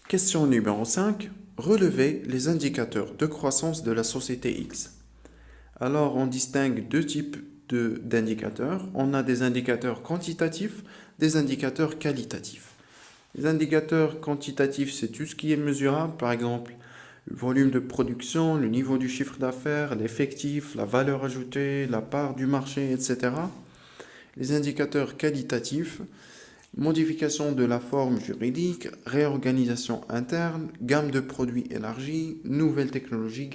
Question numéro 5. Relevez les indicateurs de croissance de la société X. Alors, on distingue deux types d'indicateurs. On a des indicateurs quantitatifs, des indicateurs qualitatifs. Les indicateurs quantitatifs, c'est tout ce qui est mesurable, par exemple le volume de production, le niveau du chiffre d'affaires, l'effectif, la valeur ajoutée, la part du marché, etc. Les indicateurs qualitatifs, modification de la forme juridique, réorganisation interne, gamme de produits élargie, nouvelles technologies,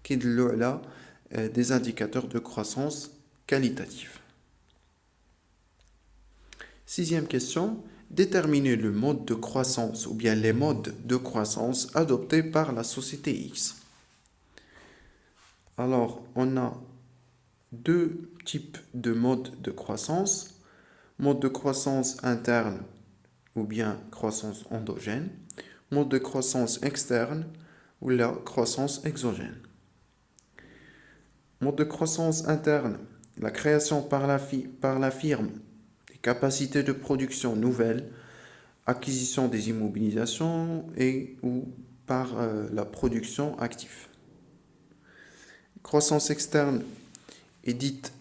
qui des indicateurs de croissance qualitatifs. Sixième question, déterminer le mode de croissance ou bien les modes de croissance adoptés par la société X. Alors, on a deux types de modes de croissance. Mode de croissance interne ou bien croissance endogène. Mode de croissance externe ou la croissance exogène. Mode de croissance interne, la création par la firme des capacités de production nouvelles, acquisition des immobilisations et ou par la production active. Croissance externe est dite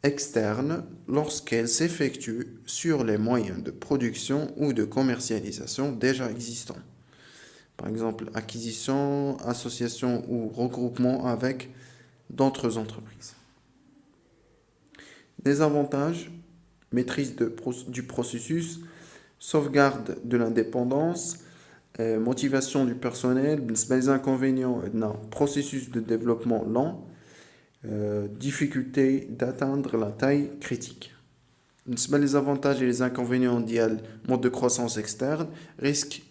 externe lorsqu'elle s'effectue sur les moyens de production ou de commercialisation déjà existants. Par exemple, acquisition, association ou regroupement avec d'autres entreprises. Des avantages, maîtrise du processus, sauvegarde de l'indépendance, motivation du personnel, les inconvénients, processus de développement lent, difficulté d'atteindre la taille critique. Les avantages et les inconvénients du mode de croissance externe, risque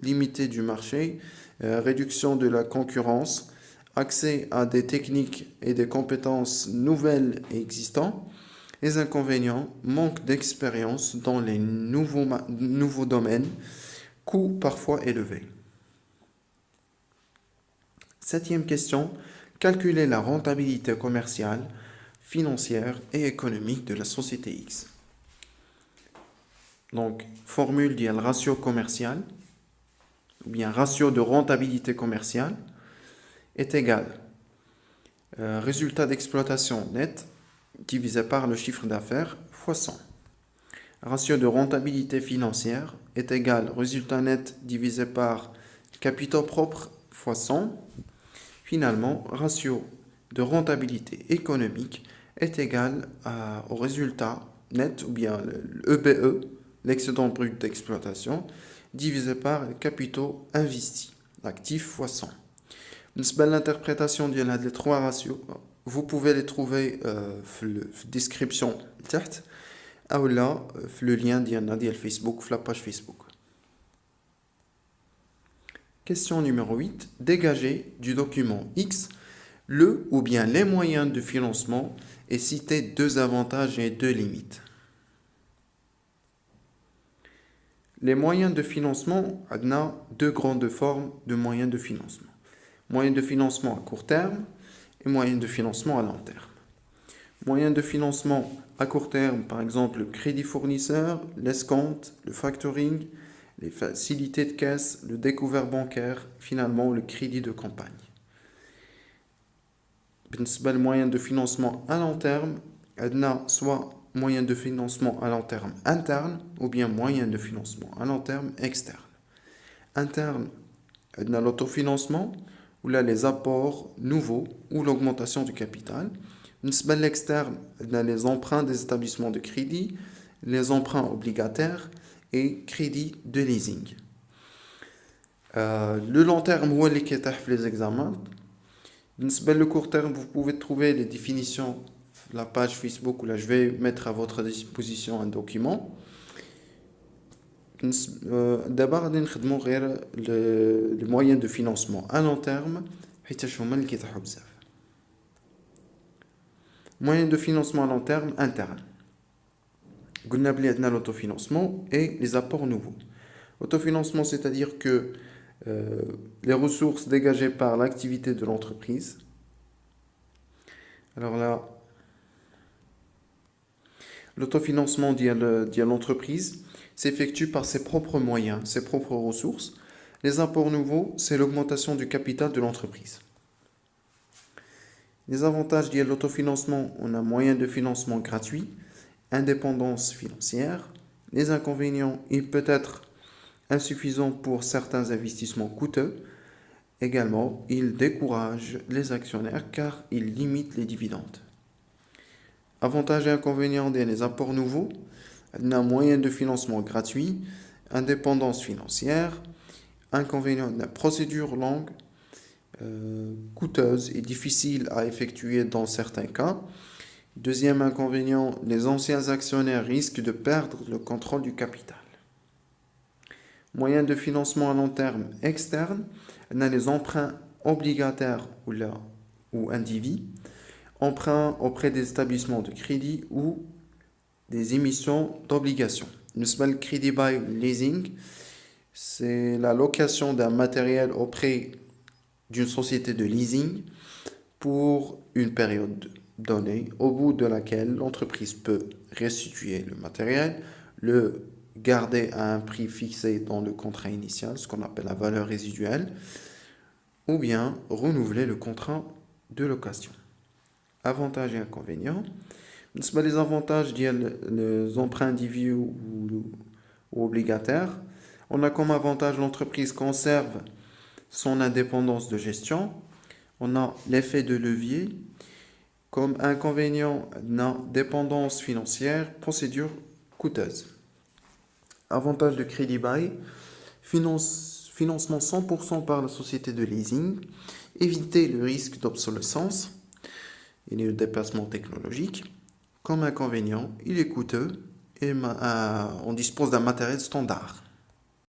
limité du marché, réduction de la concurrence, accès à des techniques et des compétences nouvelles et existantes. Les inconvénients, manque d'expérience dans les nouveaux domaines, coûts parfois élevés. Septième question, calculer la rentabilité commerciale, financière et économique de la société X. Donc, formule dit le ratio commercial, ou bien ratio de rentabilité commerciale, est égal résultat d'exploitation net divisé par le chiffre d'affaires fois 100. Ratio de rentabilité financière est égal résultat net divisé par capitaux propres fois 100. Finalement, ratio de rentabilité économique est égal au résultat net, ou bien l'EBE, l'excédent brut d'exploitation, divisé par les capitaux investis, l'actif fois 100. L'interprétation de les trois ratios, vous pouvez les trouver dans la description ou là, le lien de Facebook, la page Facebook. Question numéro 8. Dégager du document X le ou bien les moyens de financement et citer deux avantages et deux limites. Les moyens de financement, on a deux grandes formes de moyens de financement. Moyens de financement à court terme et moyens de financement à long terme. Moyens de financement à court terme, par exemple le crédit fournisseur, l'escompte, le factoring, les facilités de caisse, le découvert bancaire, finalement le crédit de campagne. Le moyen de financement à long terme, on a soit moyen de financement à long terme interne ou bien moyen de financement à long terme externe. Interne, on a l'autofinancement ou là les apports nouveaux ou l'augmentation du capital. L'externe, on a les emprunts des établissements de crédit, les emprunts obligataires et crédit de leasing. Le long terme, où est les examens. Le court terme, vous pouvez trouver les définitions sur la page Facebook où là je vais mettre à votre disposition un document. D'abord, nous allons le moyen de financement à long terme. Moyen de financement à long terme interne. Nous avons l'autofinancement et les apports nouveaux. Autofinancement, c'est-à-dire que les ressources dégagées par l'activité de l'entreprise. Alors là, l'autofinancement dit à l'entreprise, s'effectue par ses propres moyens, ses propres ressources. Les apports nouveaux, c'est l'augmentation du capital de l'entreprise. Les avantages liés à l'autofinancement, on a moyen de financement gratuit, indépendance financière. Les inconvénients, il peut être insuffisant pour certains investissements coûteux. Également, il décourage les actionnaires car il limite les dividendes. Avantages et inconvénients des apports nouveaux, on a moyen de financement gratuit, indépendance financière. Inconvénient de la procédure longue, coûteuse et difficile à effectuer dans certains cas. Deuxième inconvénient, les anciens actionnaires risquent de perdre le contrôle du capital. Moyens de financement à long terme externe, on a les emprunts obligataires ou indivis, emprunts auprès des établissements de crédit ou des émissions d'obligations. Nous le crédit by leasing, c'est la location d'un matériel auprès d'une société de leasing pour une période donnée, au bout de laquelle l'entreprise peut restituer le matériel, le garder à un prix fixé dans le contrat initial, ce qu'on appelle la valeur résiduelle, ou bien renouveler le contrat de location. Avantages et inconvénients. Les avantages les emprunts individuels ou obligataires. On a comme avantage l'entreprise conserve son indépendance de gestion. On a l'effet de levier. Comme inconvénient, on a dépendance financière, procédure coûteuse. Avantage de crédit bail, financement 100% par la société de leasing, éviter le risque d'obsolescence et le dépassement technologique. Comme inconvénient, il est coûteux et on dispose d'un matériel standard.